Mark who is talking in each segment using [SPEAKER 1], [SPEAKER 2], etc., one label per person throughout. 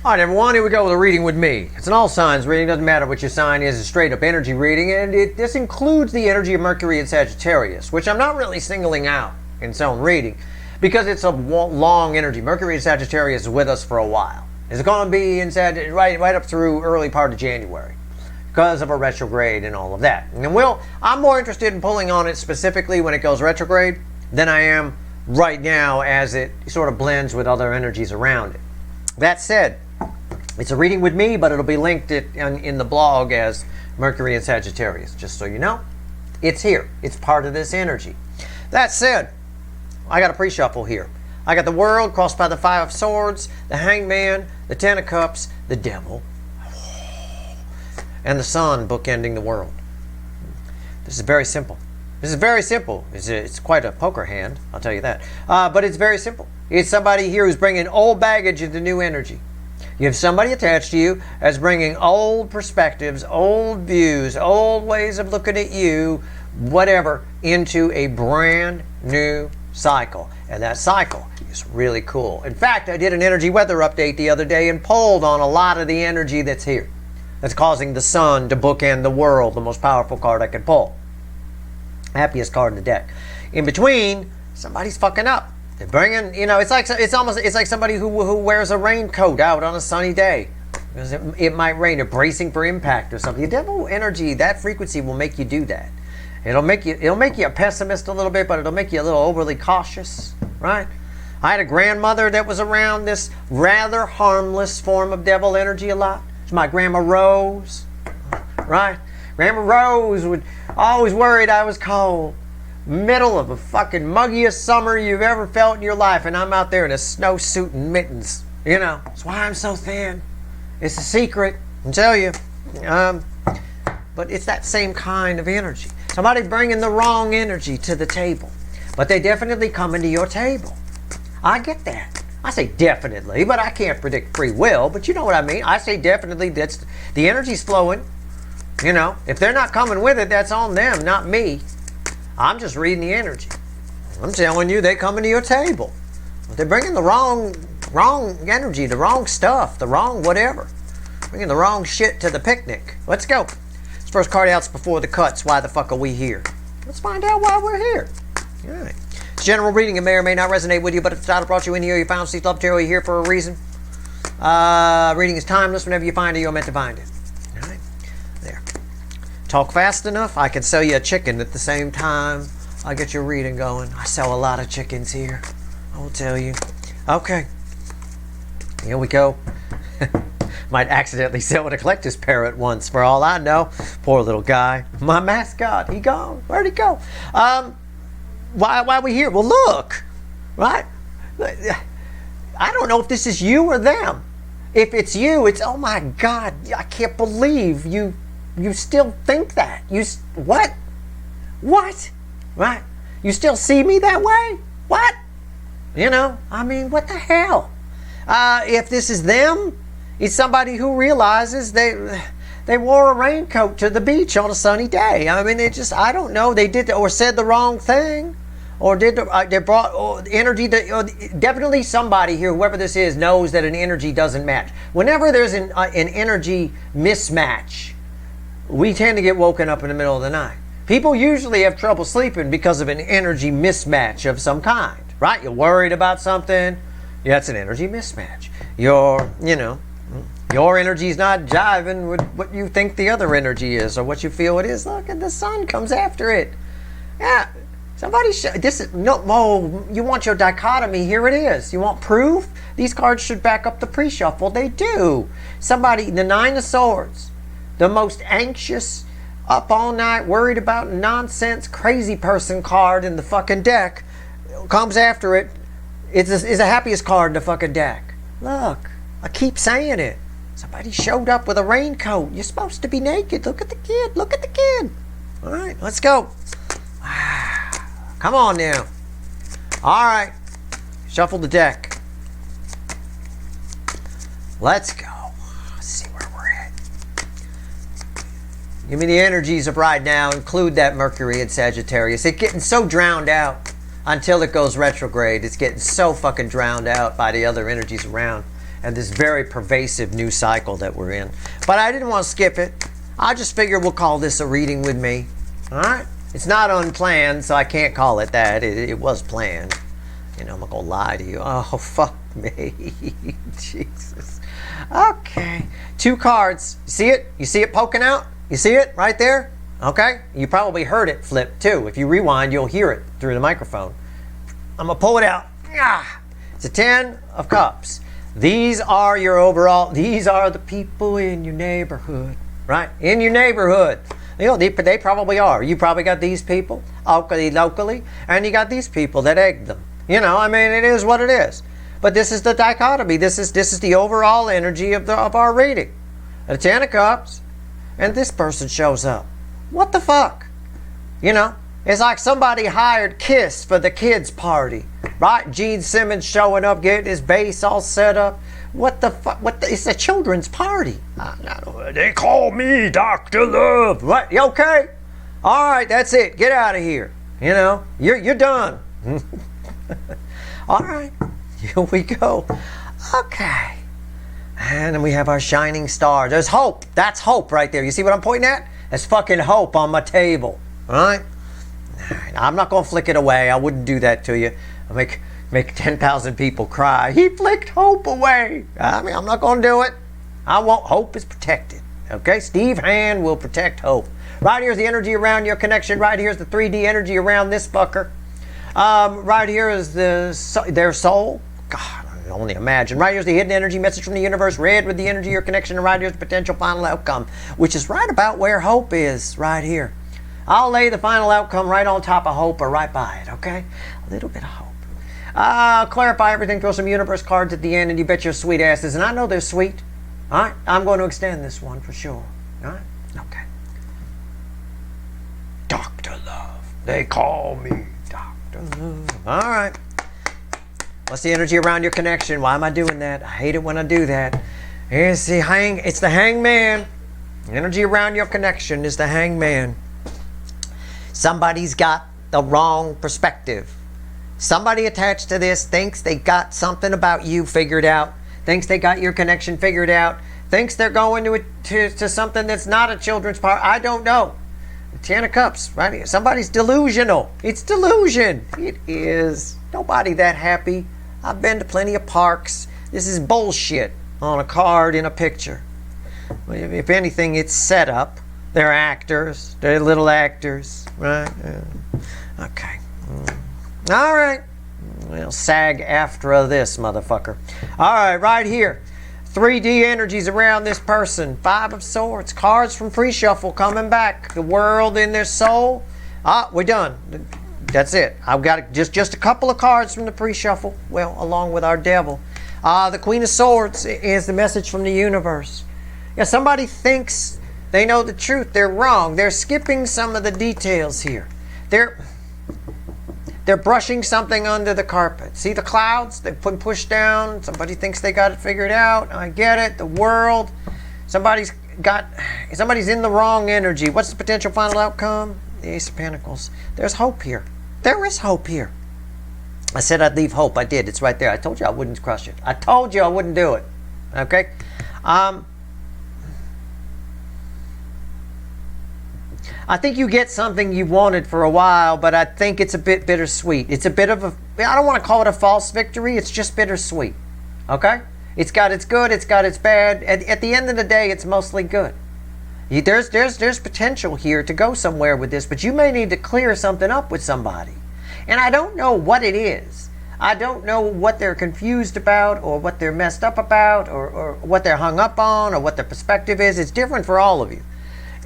[SPEAKER 1] All right, everyone, here we go with a reading with me. It's an all signs reading. Doesn't matter what your sign is. It's a straight up energy reading, and this includes the energy of Mercury and Sagittarius, which I'm not really singling out in its own reading because it's a long energy. Mercury and Sagittarius is with us for a while. It's going to be in right up through early part of January because of a retrograde and all of that. And I'm more interested in pulling on it specifically when it goes retrograde than I am right now as it sort of blends with other energies around it. That said, it's a reading with me, but it'll be linked in the blog as Mercury and Sagittarius. Just so you know, it's here. It's part of this energy. That said, I got a pre-shuffle here. I got the World crossed by the Five of Swords, the Hangman, the Ten of Cups, the Devil, and the Sun bookending the World. This is very simple. This is very simple. It's quite a poker hand, I'll tell you that. But it's very simple. It's somebody here who's bringing old baggage into new energy. You have somebody attached to you as bringing old perspectives, old views, old ways of looking at you, whatever, into a brand new cycle. And that cycle is really cool. In fact, I did an energy weather update the other day and polled on a lot of the energy that's here. That's causing the Sun to bookend the World, the most powerful card I could pull. Happiest card in the deck. In between, somebody's fucking up. They're bringing, it's like somebody who wears a raincoat out on a sunny day because it might rain. They're bracing for impact or something. The devil energy, that frequency will make you do that. It'll make you a pessimist a little bit, but it'll make you a little overly cautious, right? I had a grandmother that was around this rather harmless form of devil energy a lot. It's my Grandma Rose, right? Grandma Rose would always worried I was cold. Middle of a fucking muggiest summer you've ever felt in your life, and I'm out there in a snowsuit and mittens. That's why I'm so thin. It's a secret, I'll tell you. But it's that same kind of energy. Somebody bringing the wrong energy to the table, but they definitely come into your table. I get that. I say definitely, but I can't predict free will, but you know what I mean. I say definitely. That's the energy's flowing. If they're not coming with it, that's on them, not me. I'm just reading the energy. I'm telling you, they come into your table. They're bringing the wrong energy, the wrong stuff, the wrong whatever. Bringing the wrong shit to the picnic. Let's go. This first card out's before the cuts. Why the fuck are we here? Let's find out why we're here. All right. It's general reading. It may or may not resonate with you, but if the title brought you in here, you found Steve Love Tarot, you're here for a reason. Reading is timeless. Whenever you find it, you're meant to find it. All right. There. Talk fast enough, I can sell you a chicken at the same time I get your reading going. I sell a lot of chickens here, I will tell you. Okay, here we go. Might accidentally sell a collector's parrot once, for all I know. Poor little guy. My mascot, he gone. Where'd he go? Why are we here? Well, look, right? I don't know if this is you or them. If it's you, it's, oh my God, I can't believe you still think that. What? Right? You still see me that way? What? What the hell? If this is them, it's somebody who realizes they wore a raincoat to the beach on a sunny day. I don't know. They did or said the wrong thing, or they brought energy. Definitely somebody here, whoever this is, knows that an energy doesn't match. Whenever there's an energy mismatch, we tend to get woken up in the middle of the night. People usually have trouble sleeping because of an energy mismatch of some kind, right? You're worried about something. Yeah, it's an energy mismatch. Your energy's not jiving with what you think the other energy is or what you feel it is. Look, and the Sun comes after it. Yeah, somebody you want your dichotomy, here it is. You want proof? These cards should back up the pre-shuffle. They do. The Nine of Swords. The most anxious, up all night, worried about nonsense, crazy person card in the fucking deck comes after it. It's the happiest card in the fucking deck. Look, I keep saying it. Somebody showed up with a raincoat. You're supposed to be naked. Look at the kid. Look at the kid. All right, let's go. Come on now. All right. Shuffle the deck. Let's go. Let's see where we're at. Give me the energies of right now. Include that Mercury and Sagittarius. It's getting so drowned out until it goes retrograde. It's getting so fucking drowned out by the other energies around. and this very pervasive new cycle that we're in. But I didn't want to skip it. I just figured we'll call this a reading with me. All right? It's not unplanned, so I can't call it that. It was planned. You know, I'm not going to lie to you. Oh, fuck me. Jesus. Okay. 2 cards. You see it? You see it poking out? You see it right there? Okay? You probably heard it flip too. If you rewind, you'll hear it through the microphone. I'm going to pull it out. It's a 10 of Cups. These are your overall, these are the people in your neighborhood, right? In your neighborhood. You know, they probably are. You probably got these people, locally, and you got these people that egg them. You know, I mean, it is what it is. But this is the dichotomy. This is the overall energy of our reading. The 10 of Cups, and this person shows up. What the fuck? You know, it's like somebody hired Kiss for the kids' party, right? Gene Simmons showing up, getting his bass all set up. What the fuck? It's a children's party. They call me Dr. Love. What? You okay? All right, that's it. Get out of here. You know, you're done. All right, here we go. Okay. And then we have our shining star. There's hope. That's hope right there. You see what I'm pointing at? That's fucking hope on my table. All right? I'm not going to flick it away. I wouldn't do that to you. I'll make 10,000 people cry. He flicked hope away. I mean, I'm not going to do it. Hope is protected. Okay? Steve Hand will protect hope. Right here's the energy around your connection. Right here's the 3D energy around this fucker. Right here is their soul. God, I can only imagine. Right here's the hidden energy message from the universe. Red with the energy or connection. And right here's the potential final outcome, which is right about where hope is. Right here. I'll lay the final outcome right on top of hope or right by it. Okay? A little bit of hope. Clarify everything. Throw some universe cards at the end, and you bet your sweet asses. And I know they're sweet. All right? I'm going to extend this one for sure. All right? Okay. Dr. Love. They call me Dr. Love. All right. What's the energy around your connection? Why am I doing that? I hate it when I do that. It's the hangman. The energy around your connection is the hangman. Somebody's got the wrong perspective. Somebody attached to this thinks they got something about you figured out, thinks they got your connection figured out, thinks they're going to something that's not a children's party. I don't know. The 10 of Cups, right here. Somebody's delusional. It's delusion. It is. Nobody that happy. I've been to plenty of parks. This is bullshit on a card in a picture. If anything, it's set up. They're actors. They're little actors, right? Okay. All right. We'll sag after this motherfucker. All right, right here. 3D energies around this person. 5 of Swords. Cards from pre-shuffle coming back. The world in their soul. We're done. That's it. I've got just a couple of cards from the pre-shuffle. Well, along with our devil. The Queen of Swords is the message from the universe. Yeah, somebody thinks they know the truth. They're wrong. They're skipping some of the details here. They're brushing something under the carpet. See the clouds? They've been pushed down. Somebody thinks they got it figured out. I get it. The world. Somebody's in the wrong energy. What's the potential final outcome? The Ace of Pentacles. There's hope here. There is hope here. I said I'd leave hope. I did. It's right there. I told you I wouldn't crush it. I told you I wouldn't do it. Okay? I think you get something you wanted for a while, but I think it's a bit bittersweet. It's a bit of I don't want to call it a false victory. It's just bittersweet. Okay? It's got its good. It's got its bad. At the end of the day, it's mostly good. There's potential here to go somewhere with this, but you may need to clear something up with somebody. And I don't know what it is. I don't know what they're confused about or what they're messed up about or what they're hung up on or what their perspective is. It's different for all of you.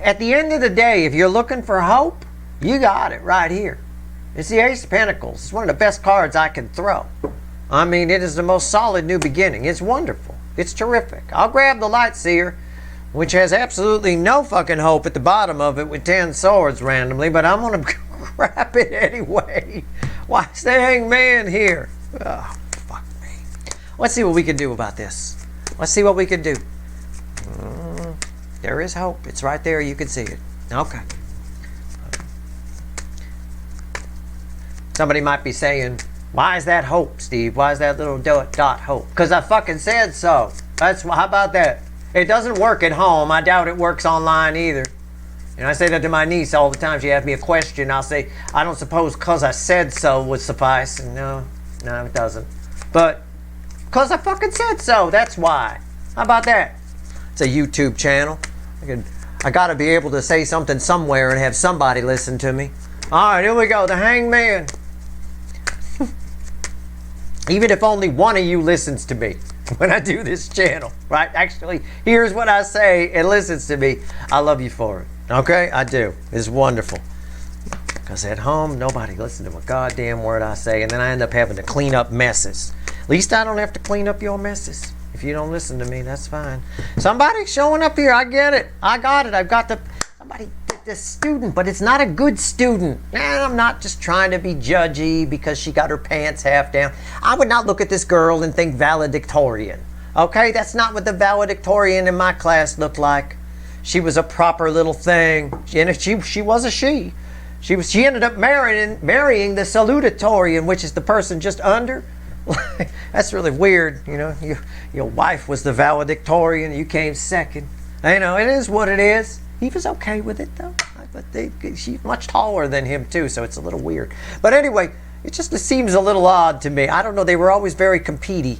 [SPEAKER 1] At the end of the day, if you're looking for hope, you got it right here. It's the Ace of Pentacles. It's one of the best cards I can throw. I mean, it is the most solid new beginning. It's wonderful. It's terrific. I'll grab the Light Seer, which has absolutely no fucking hope at the bottom of it with 10 swords randomly, but I'm going to grab it anyway. Why is the Hangman here? Oh, fuck me. Let's see what we can do about this. Let's see what we can do. There is hope. It's right there. You can see it. Okay. Somebody might be saying, Why is that hope, Steve? Why is that little dot hope? Because I fucking said so. How about that? It doesn't work at home. I doubt it works online either. And I say that to my niece all the time. She asks me a question. I'll say, I don't suppose because I said so would suffice. And no, it doesn't. But because I fucking said so, that's why. How about that? It's a YouTube channel. I got to be able to say something somewhere and have somebody listen to me. All right, here we go. The Hangman. Even if only one of you listens to me when I do this channel, right? Actually, here's what I say and listens to me. I love you for it. Okay? I do. It's wonderful. Because at home, nobody listens to a goddamn word I say, and then I end up having to clean up messes. At least I don't have to clean up your messes. If you don't listen to me, that's fine. Somebody's showing up here. I get it. I got it. I've got somebody, this student, but it's not a good student. I'm not just trying to be judgy because she got her pants half down. I would not look at this girl and think valedictorian. Okay? That's not what the valedictorian in my class looked like. She was a proper little thing. She was a she. She ended up marrying the salutatorian, which is the person just under. That's really weird, you know. Your wife was the valedictorian, you came second. You know, it is what it is. He was okay with it though. But she's much taller than him too, so it's a little weird. But anyway, it seems a little odd to me. I don't know. They were always very compete-y.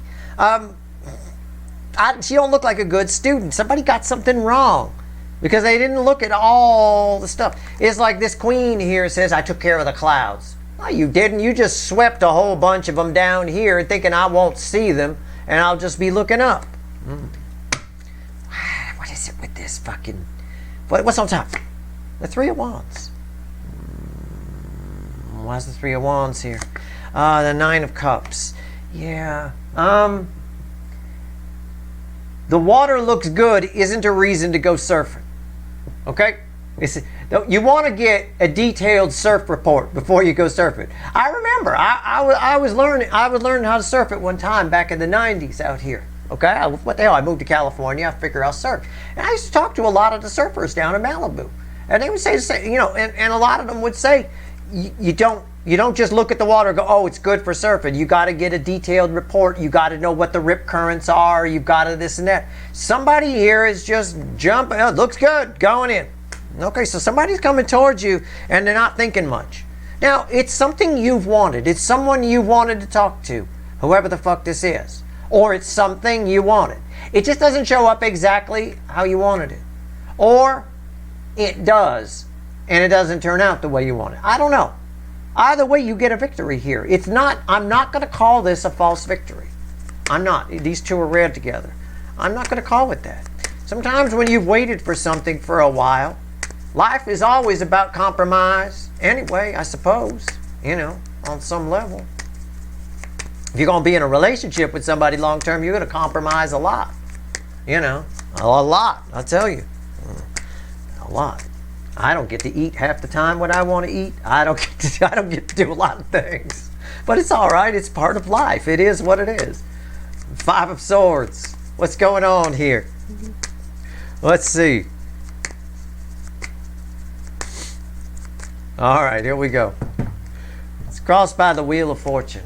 [SPEAKER 1] She don't look like a good student. Somebody got something wrong. Because they didn't look at all the stuff. It's like this queen here says, I took care of the clouds. No, you didn't. You just swept a whole bunch of them down here thinking I won't see them and I'll just be looking up. What is it with this fucking... What's on top? The Three of Wands. Why's the Three of Wands here? The Nine of Cups. Yeah. The water looks good isn't a reason to go surfing. Okay? You want to get a detailed surf report before you go surfing. I remember I was learning how to surf at one time back in the 90s out here. Okay? What the hell? I moved to California. I figured I'll surf. And I used to talk to a lot of the surfers down in Malibu. And they would say, you know, and a lot of them would say, you don't just look at the water and go, oh, it's good for surfing. You got to get a detailed report. You got to know what the rip currents are. You've got to this and that. Somebody here is just jumping. Oh, it looks good. Going in. Okay, so somebody's coming towards you and they're not thinking much. Now, it's something you've wanted. It's someone you wanted to talk to, whoever the fuck this is. Or it's something you wanted. It just doesn't show up exactly how you wanted it. Or it does, and it doesn't turn out the way you want it. I don't know. Either way, you get a victory here. I'm not going to call this a false victory. I'm not. These two are read together. I'm not going to call it that. Sometimes when you've waited for something for a while, life is always about compromise. Anyway, I suppose, you know, on some level. If you're going to be in a relationship with somebody long term, you're going to compromise a lot. You know, a lot, I'll tell you. A lot. I don't get to eat half the time what I want to eat. I don't get to do a lot of things. But it's all right. It's part of life. It is what it is. Five of Swords. What's going on here? Let's see. All right, here we go. It's crossed by the Wheel of Fortune.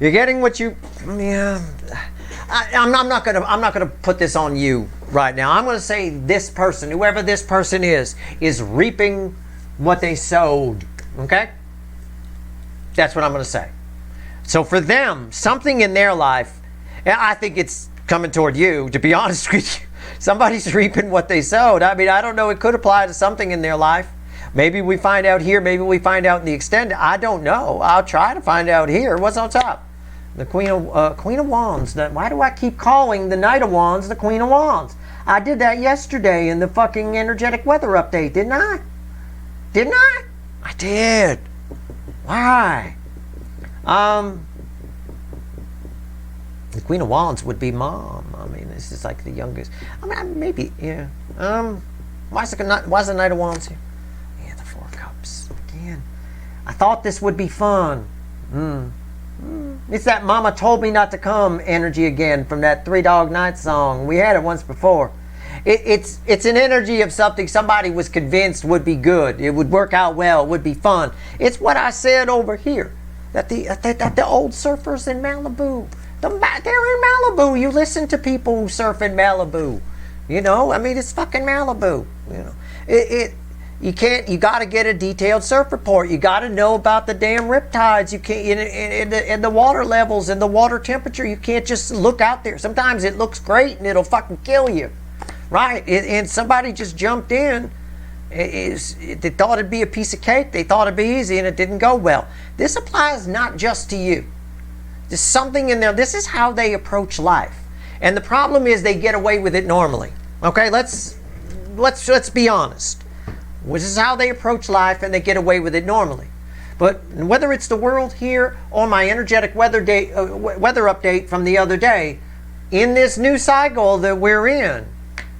[SPEAKER 1] You're getting what you... Yeah. I'm not gonna put this on you right now. I'm gonna say this person, whoever this person is reaping what they sowed. Okay? That's what I'm gonna say. So for them, something in their life, and I think it's coming toward you, to be honest with you. Somebody's reaping what they sowed. I mean, I don't know. It could apply to something in their life. Maybe we find out here. Maybe we find out in the extended. I don't know. I'll try to find out here. What's on top? The Queen of Wands. Why do I keep calling the Knight of Wands the Queen of Wands? I did that yesterday in the fucking energetic weather update, didn't I? Didn't I? I did. Why? The Queen of Wands would be Mom. I mean, this is like the youngest. I mean, maybe, yeah. Why's the Knight of Wands here? Yeah, the Four of Cups. Again. I thought this would be fun. It's that Mama told me not to come energy again from that Three Dog Night song. We had it once before. It's an energy of something somebody was convinced would be good. It would work out well. It would be fun. It's what I said over here. That the old surfers in Malibu. They're in Malibu. You listen to people who surf in Malibu. You know, I mean, it's fucking Malibu. You know, you got to get a detailed surf report. You got to know about the damn riptides. You can't, and the water levels and the water temperature. You can't just look out there. Sometimes it looks great and it'll fucking kill you, right? And somebody just jumped in. They thought it'd be a piece of cake. They thought it'd be easy, and it didn't go well. This applies not just to you. There's something in there. This is how they approach life, and the problem is they get away with it normally. Okay, let's be honest. This is how they approach life, and they get away with it normally. But whether it's the world here or my energetic weather update from the other day, in this new cycle that we're in,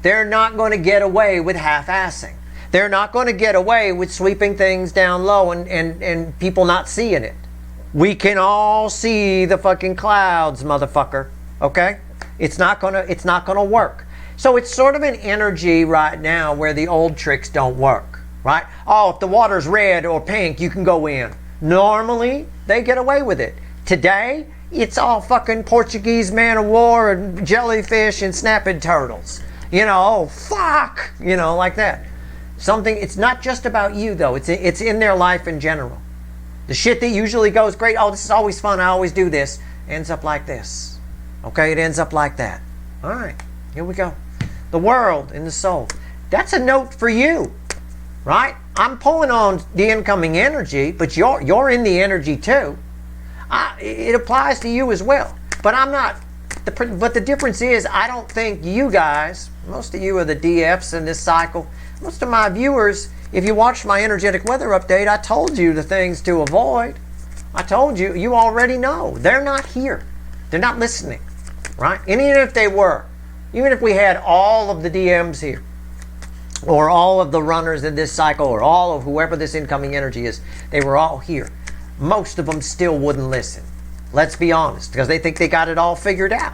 [SPEAKER 1] they're not going to get away with half-assing. They're not going to get away with sweeping things down low and people not seeing it. We can all see the fucking clouds, motherfucker. Okay? It's not gonna work. So it's sort of an energy right now where the old tricks don't work, right? Oh, if the water's red or pink, you can go in. Normally, they get away with it. Today, it's all fucking Portuguese man of war and jellyfish and snapping turtles. You know, oh, fuck! You know, like that. It's not just about you, though. It's in their life in general. The shit that usually goes great, oh, this is always fun, I always do this, ends up like this. Okay, it ends up like that. All right, here we go. The world and the soul. That's a note for you, right? I'm pulling on the incoming energy, but you're in the energy too. It applies to you as well. But I'm not. But the difference is, I don't think you guys, most of you are the DFs in this cycle. Most of my viewers, if you watched my energetic weather update, I told you the things to avoid. I told you, you already know. They're not here. They're not listening, right? And even if they were, even if we had all of the DMs here, or all of the runners in this cycle, or all of whoever this incoming energy is, they were all here. Most of them still wouldn't listen. Let's be honest, because they think they got it all figured out,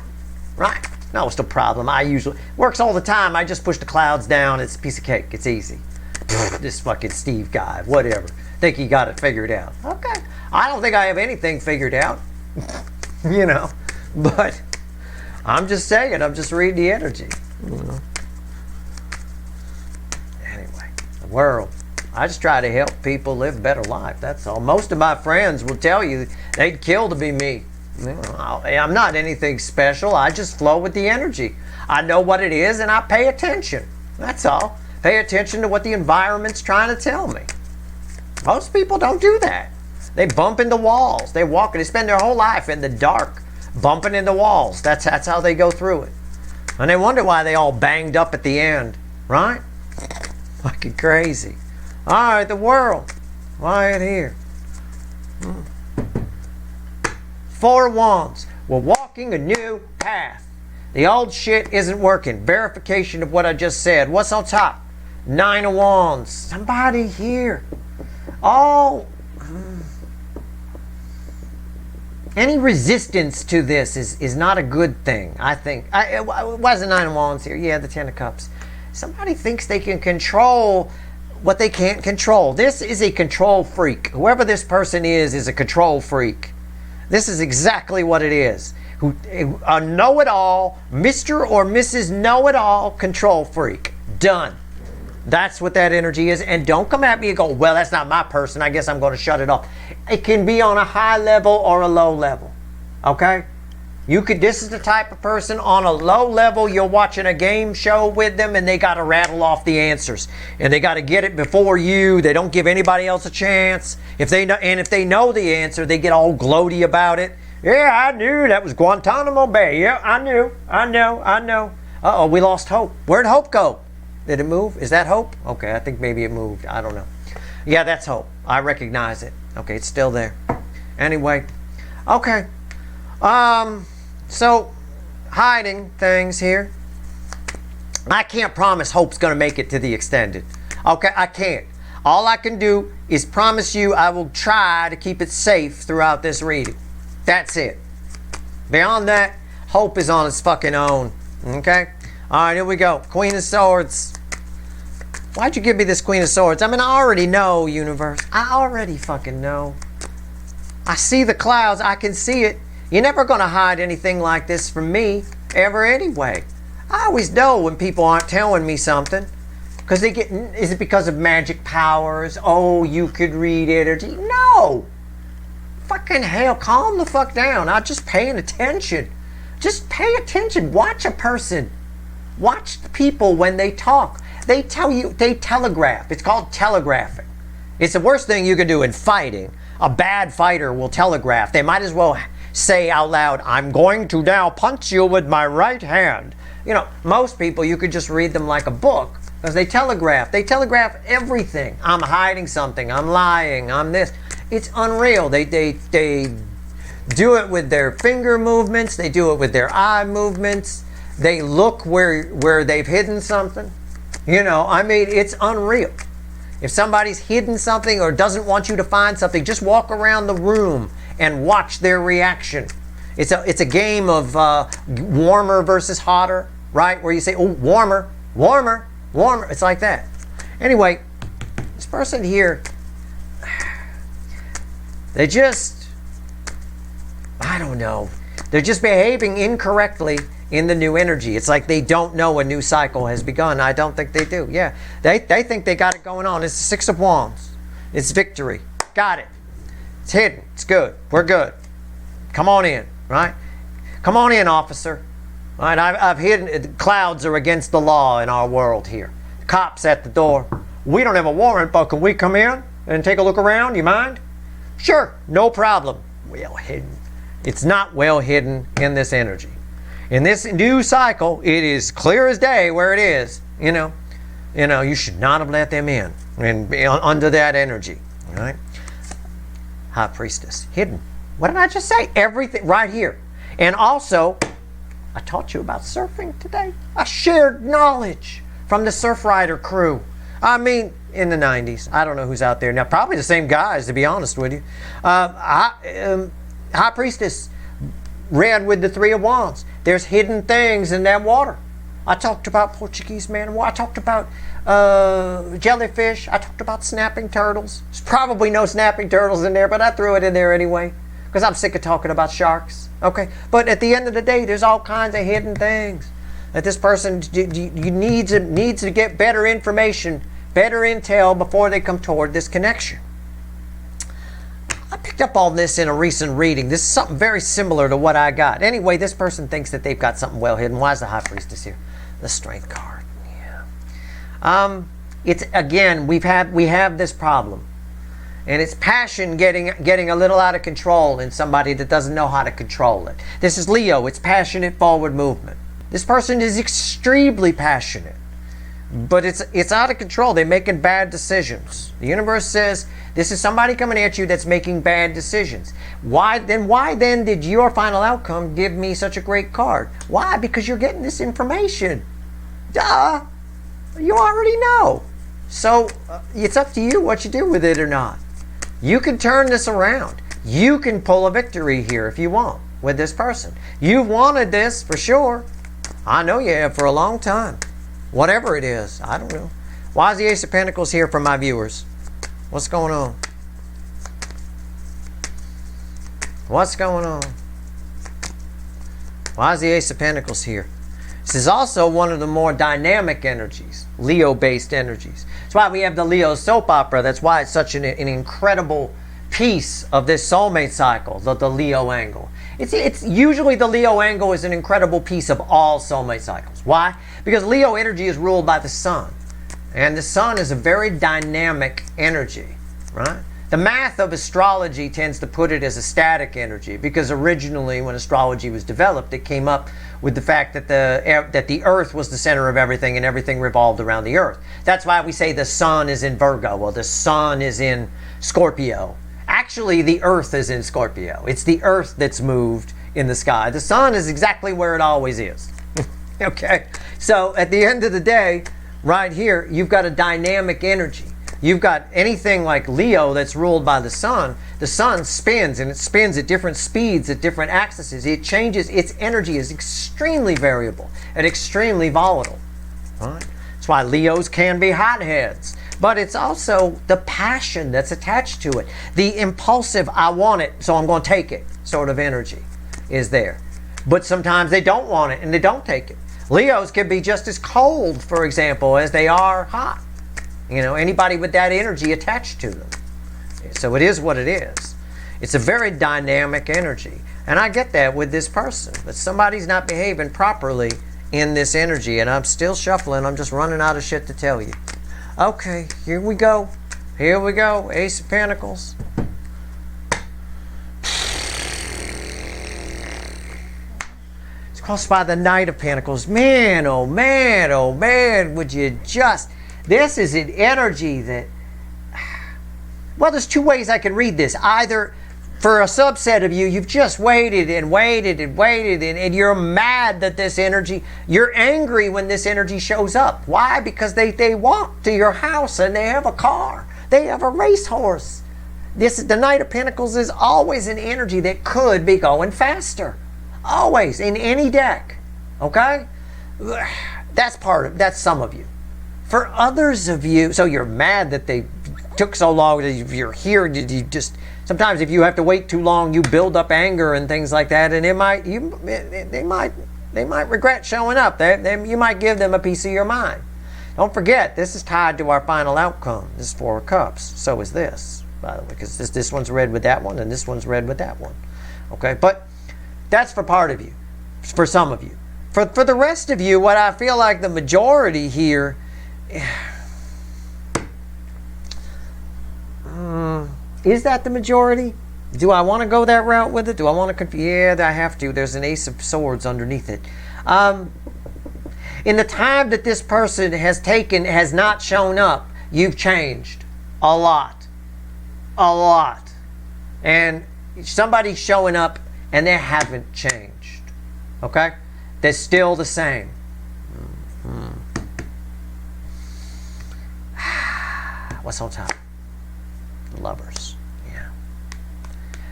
[SPEAKER 1] right? No, it's the problem. Works all the time. I just push the clouds down. It's a piece of cake. It's easy. This fucking Steve guy, whatever. Think he got it figured out. Okay. I don't think I have anything figured out. You know. But I'm just saying. I'm just reading the energy. You know. Anyway, the world. I just try to help people live a better life. That's all. Most of my friends will tell you they'd kill to be me. I'm not anything special. I just flow with the energy. I know what it is and I pay attention. That's all. Pay attention to what the environment's trying to tell me. Most people don't do that. They bump into walls. They walk and they spend their whole life in the dark, bumping into walls. That's how they go through it. And they wonder why they all banged up at the end, right? Fucking crazy. All right, the world. Right here. Four Wands. We're walking a new path. The old shit isn't working. Verification of what I just said. What's on top? Nine of Wands. Somebody here. Oh. Any resistance to this is not a good thing, I think. Why is the Nine of Wands here? Yeah, the Ten of Cups. Somebody thinks they can control what they can't control. This is a control freak. Whoever this person is a control freak. This is exactly what it is. A know-it-all, Mr. or Mrs. Know-it-all control freak. Done. That's what that energy is. And don't come at me and go, well, that's not my person. I guess I'm going to shut it off. It can be on a high level or a low level. Okay? This is the type of person on a low level, you're watching a game show with them and they got to rattle off the answers. And they got to get it before you. They don't give anybody else a chance. If they know the answer, they get all gloaty about it. Yeah, I knew that was Guantanamo Bay. Yeah, I knew. Uh-oh, we lost hope. Where'd hope go? Did it move? Is that hope? Okay, I think maybe it moved. I don't know. Yeah, that's hope. I recognize it. Okay, it's still there. Anyway, okay. So, hiding things here. I can't promise hope's going to make it to the extended. Okay, I can't. All I can do is promise you I will try to keep it safe throughout this reading. That's it. Beyond that, hope is on its fucking own. Okay? All right, here we go. Queen of Swords. Why'd you give me this Queen of Swords? I mean, I already know, universe. I already fucking know. I see the clouds. I can see it. You're never going to hide anything like this from me, ever anyway. I always know when people aren't telling me something. Because they get, is it because of magic powers? Oh, you could read energy. No. Fucking hell, calm the fuck down. I'm just paying attention. Just pay attention. Watch a person. Watch people when they talk. They tell you, they telegraph. It's called telegraphing. It's the worst thing you can do in fighting. A bad fighter will telegraph. They might as well say out loud, I'm going to now punch you with my right hand. You know, most people, you could just read them like a book because they telegraph. They telegraph everything. I'm hiding something. I'm lying. I'm this. It's unreal. They do it with their finger movements. They do it with their eye movements. They look where they've hidden something. You know, I mean, it's unreal. If somebody's hidden something or doesn't want you to find something, just walk around the room and watch their reaction. It's a game of warmer versus hotter, right? Where you say, oh, warmer, warmer, warmer. It's like that. Anyway, this person here, they just, I don't know. They're just behaving incorrectly in the new energy. It's like they don't know a new cycle has begun. I don't think they do. Yeah, they think they got it going on. It's the Six of Wands. It's victory. Got it. It's hidden. It's good. We're good. Come on in, right? Come on in, officer. All right, I've hidden. Clouds are against the law in our world here. Cops at the door. We don't have a warrant, but can we come in and take a look around? You mind? Sure, no problem. Well hidden. It's not well hidden in this energy. In this new cycle, it is clear as day where it is. You know, you should not have let them in and be under that energy. All right. High Priestess, hidden. What did I just say? Everything right here. And also, I taught you about surfing today. I shared knowledge from the Surf Rider crew. I mean, in the 90s. I don't know who's out there now. Probably the same guys, to be honest with you. High Priestess, red with the Three of Wands. There's hidden things in that water. I talked about Portuguese man of war. I talked about jellyfish. I talked about snapping turtles. There's probably no snapping turtles in there, but I threw it in there anyway because I'm sick of talking about sharks. Okay, but at the end of the day, there's all kinds of hidden things that this person needs to get better information, better intel before they come toward this connection. I picked up all this in a recent reading. This is something very similar to what I got. Anyway, this person thinks that they've got something well hidden. Why is the High Priestess here? The Strength card. Yeah. It's again, we have this problem, and it's passion getting a little out of control in somebody that doesn't know how to control it. This is Leo. It's passionate forward movement. This person is extremely passionate, but it's out of control. They're making bad decisions. The universe says this is somebody coming at you that's making bad decisions. Why then did your final outcome give me such a great card? Why? Because you're getting this information. Duh. You already know. So it's up to you what you do with it or not. You can turn this around. You can pull a victory here if you want with this person. You've wanted this for sure. I know you have for a long time. Whatever it is, I don't know. Why is the Ace of Pentacles here for my viewers? What's going on? What's going on? Why is the Ace of Pentacles here? This is also one of the more dynamic energies, Leo-based energies. That's why we have the Leo soap opera. That's why it's such an incredible piece of this soulmate cycle, the Leo angle. It's usually the Leo angle is an incredible piece of all soulmate cycles. Why? Because Leo energy is ruled by the sun. And the sun is a very dynamic energy, right? The math of astrology tends to put it as a static energy because originally when astrology was developed, it came up with the fact that the earth was the center of everything and everything revolved around the earth. That's why we say the sun is in Virgo. Well, the sun is in Scorpio. Actually, the earth is in Scorpio. It's the earth that's moved in the sky. The sun is exactly where it always is. Okay? So at the end of the day, right here, you've got a dynamic energy. You've got anything like Leo that's ruled by the sun spins, and it spins at different speeds, at different axes. It changes, its energy is extremely variable and extremely volatile. Right? That's why Leos can be hotheads. But it's also the passion that's attached to it. The impulsive, I want it, so I'm going to take it sort of energy is there. But sometimes they don't want it and they don't take it. Leos can be just as cold, for example, as they are hot. You know, anybody with that energy attached to them. So it is what it is. It's a very dynamic energy. And I get that with this person. But somebody's not behaving properly in this energy. And I'm still shuffling. I'm just running out of shit to tell you. Okay, here we go. Here we go. Ace of Pentacles. It's crossed by the Knight of Pentacles. Man, oh man, oh man, would you just... This is an energy that... Well, there's two ways I can read this. Either for a subset of you, you've just waited and waited and waited, and you're mad that this energy, you're angry when this energy shows up. Why? Because they walk to your house and they have a car. They have a racehorse. The Knight of Pentacles is always an energy that could be going faster. Always, in any deck. Okay? That's some of you. For others of you, so you're mad that they took so long, you're here, you just... Sometimes if you have to wait too long, you build up anger and things like that, and they might regret showing up. You might give them a piece of your mind. Don't forget, this is tied to our final outcome. This is Four of Cups. So is this, by the way, because this one's read with that one, and this one's read with that one. Okay, but that's for part of you, for some of you. For the rest of you, what I feel like the majority here. Is that the majority? Do I want to go that route with it? Do I want to yeah, I have to. There's an Ace of Swords underneath it. In the time that this person has not shown up, you've changed a lot. A lot. And somebody's showing up and they haven't changed. Okay? They're still the same. What's on top? Lovers. Yeah.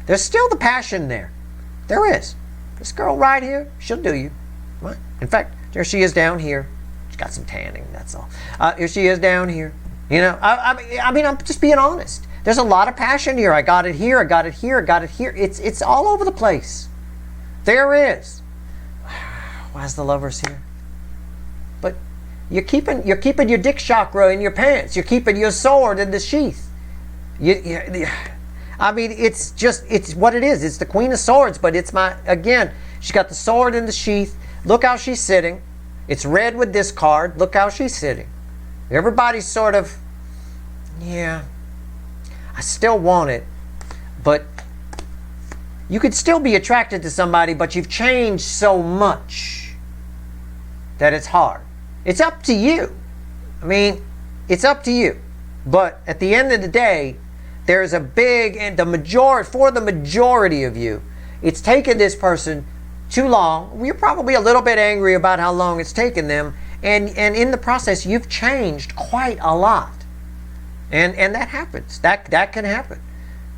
[SPEAKER 1] There's still the passion there. There is. This girl right here, she'll do you. Right? In fact, there she is down here. She's got some tanning, that's all. Here she is down here. You know, I mean, I'm just being honest. There's a lot of passion here. I got it here, I got it here, I got it here. It's all over the place. There is. Why's the Lovers here? But you're keeping your dick chakra in your pants. You're keeping your sword in the sheath. I mean, it's what it is. It's the Queen of Swords, but again, she's got the sword in the sheath. Look how she's sitting. It's red with this card. Look how she's sitting. Everybody's sort of, yeah, I still want it, but you could still be attracted to somebody, but you've changed so much that it's hard. It's up to you. I mean, it's up to you. But at the end of the day, there's a big, and for the majority of you, it's taken this person too long. You're probably a little bit angry about how long it's taken them, and in the process, you've changed quite a lot. And that happens. That can happen.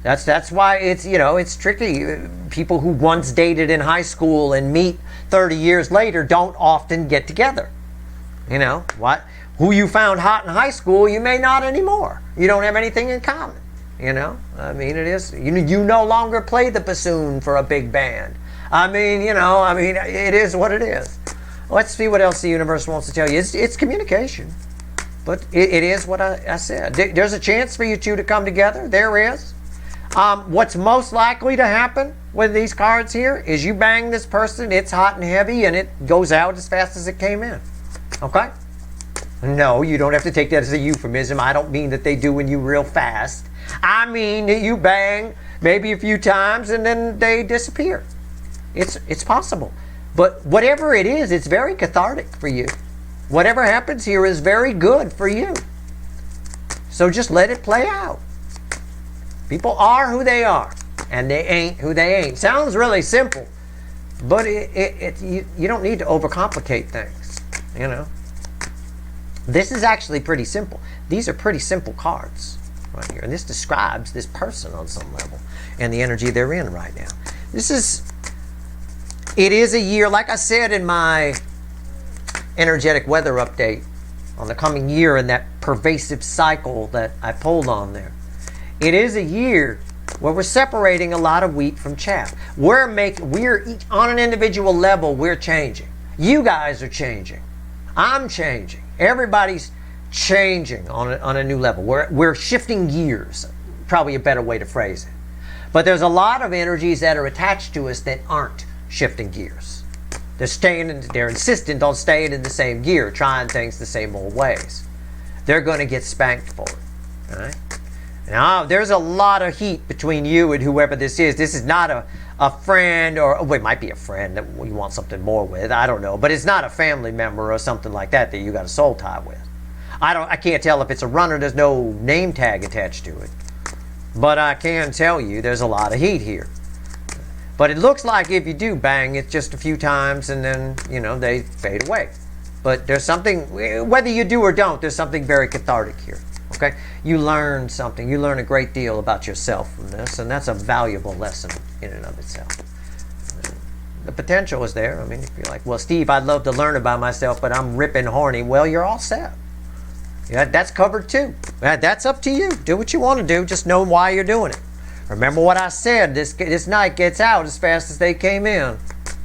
[SPEAKER 1] That's why it's tricky. People who once dated in high school and meet 30 years later don't often get together. You know what? Who you found hot in high school, you may not anymore. You don't have anything in common. You know, I mean, it is. You no longer play the bassoon for a big band. I mean, it is what it is. Let's see what else the universe wants to tell you. It's communication, but it is what I said. There's a chance for you two to come together. There is. What's most likely to happen with these cards here is you bang this person, it's hot and heavy, and it goes out as fast as it came in. Okay? No, you don't have to take that as a euphemism. I don't mean that they doing you real fast. I mean that you bang maybe a few times and then they disappear. It's possible. But whatever it is, it's very cathartic for you. Whatever happens here is very good for you. So just let it play out. People are who they are, and they ain't who they ain't. Sounds really simple, but you don't need to overcomplicate things, you know. This is actually pretty simple. These are pretty simple cards right here. And this describes this person on some level and the energy they're in right now. It is a year, like I said in my energetic weather update on the coming year and that pervasive cycle that I pulled on there. It is a year where we're separating a lot of wheat from chaff. We're each, on an individual level, we're changing. You guys are changing. I'm changing. Everybody's changing on a new level. We're shifting gears, probably a better way to phrase it. But there's a lot of energies that are attached to us that aren't shifting gears. They're insistent on staying in the same gear, trying things the same old ways. They're going to get spanked for it. All right? Now, there's a lot of heat between you and whoever this is. This is not a friend, or well, it might be a friend that you want something more with. I don't know. But it's not a family member or something like that you got a soul tie with. I can't tell if it's a runner. There's no name tag attached to it. But I can tell you there's a lot of heat here. But it looks like if you do bang, it's just a few times and then, they fade away. But there's something, whether you do or don't, there's something very cathartic here. Okay? You learn something. You learn a great deal about yourself from this, and that's a valuable lesson in and of itself. The potential is there. I mean, if you're like, well, Steve, I'd love to learn about myself, but I'm ripping horny. Well, you're all set. Yeah, that's covered too. That's up to you. Do what you want to do. Just know why you're doing it. Remember what I said. This night gets out as fast as they came in.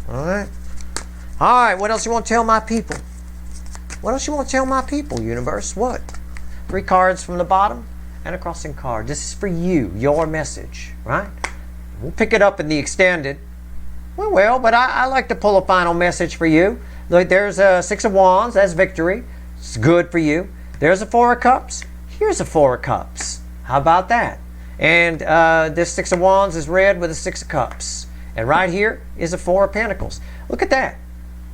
[SPEAKER 1] All right? All right, what else you want to tell my people? What else you want to tell my people, universe? What? 3 cards from the bottom and a crossing card. This is for you, your message, right? We'll pick it up in the extended. Well, but I like to pull a final message for you. Look, there's a 6 of Wands. That's victory. It's good for you. There's a 4 of Cups. Here's a 4 of Cups. How about that? And this 6 of Wands is red with a 6 of Cups. And right here is a 4 of Pentacles. Look at that.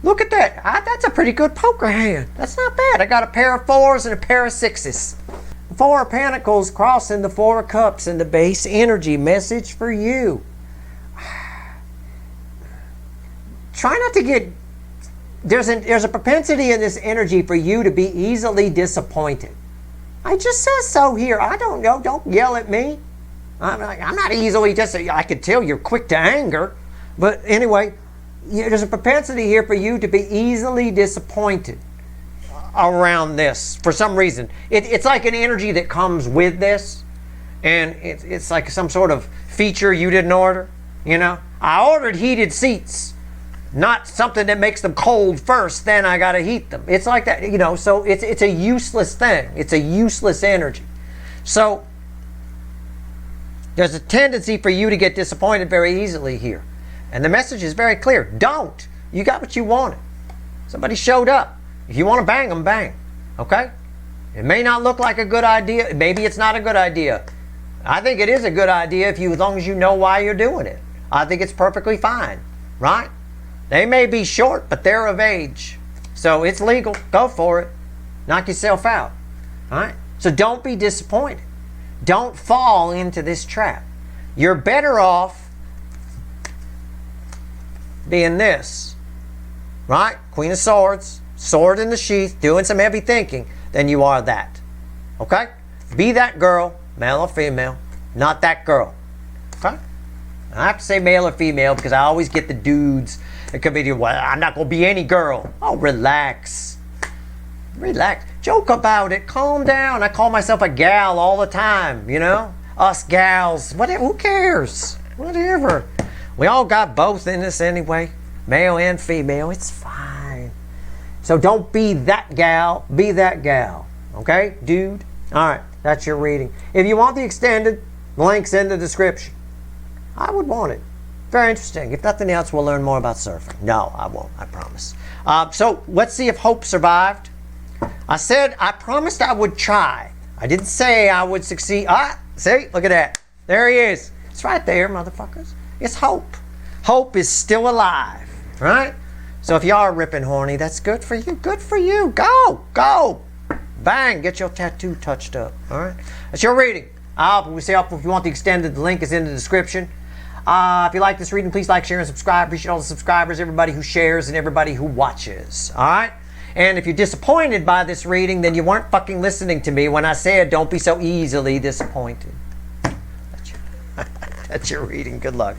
[SPEAKER 1] Look at that. That's a pretty good poker hand. That's not bad. I got a pair of 4s and a pair of 6s. 4 of Pentacles crossing the 4 of Cups in the base energy message for you. Try not to get... There's a propensity in this energy for you to be easily disappointed. I just said so here. I don't know. Don't yell at me. I'm not easily just... I could tell you're quick to anger. But anyway... There's a propensity here for you to be easily disappointed around this for some reason. It's like an energy that comes with this, and it's like some sort of feature you didn't order. I ordered heated seats, not something that makes them cold first, then I got to heat them. It's like that, so it's a useless thing. It's a useless energy. So there's a tendency for you to get disappointed very easily here. And the message is very clear. Don't. You got what you wanted. Somebody showed up. If you want to bang them, bang. Okay? It may not look like a good idea. Maybe it's not a good idea. I think it is a good idea as long as you know why you're doing it. I think it's perfectly fine. Right? They may be short, but they're of age. So it's legal. Go for it. Knock yourself out. All right? So don't be disappointed. Don't fall into this trap. You're better off being this, right? Queen of Swords, sword in the sheath, doing some heavy thinking, then you are that. Okay? Be that girl, male or female, not that girl. Okay? I have to say male or female because I always get the dudes that come in here, well, I'm not going to be any girl. Oh, relax. Relax. Joke about it. Calm down. I call myself a gal all the time, Us gals. Who cares? Whatever. We all got both in us anyway, male and female. It's fine. So don't be that gal. Be that gal. Okay, dude? All right, that's your reading. If you want the extended, the link's in the description. I would want it. Very interesting. If nothing else, we'll learn more about surfing. No, I won't. I promise. So let's see if Hope survived. I said I promised I would try. I didn't say I would succeed. See? Look at that. There he is. It's right there, motherfuckers. It's Hope. Hope is still alive, right? So if you are ripping horny, that's good for you. Good for you. Go. Go. Bang. Get your tattoo touched up, all right? That's your reading. If you want the extended, the link is in the description. If you like this reading, please like, share, and subscribe. Appreciate all the subscribers, everybody who shares, and everybody who watches, all right? And if you're disappointed by this reading, then you weren't fucking listening to me when I said don't be so easily disappointed. That's your reading. Good luck.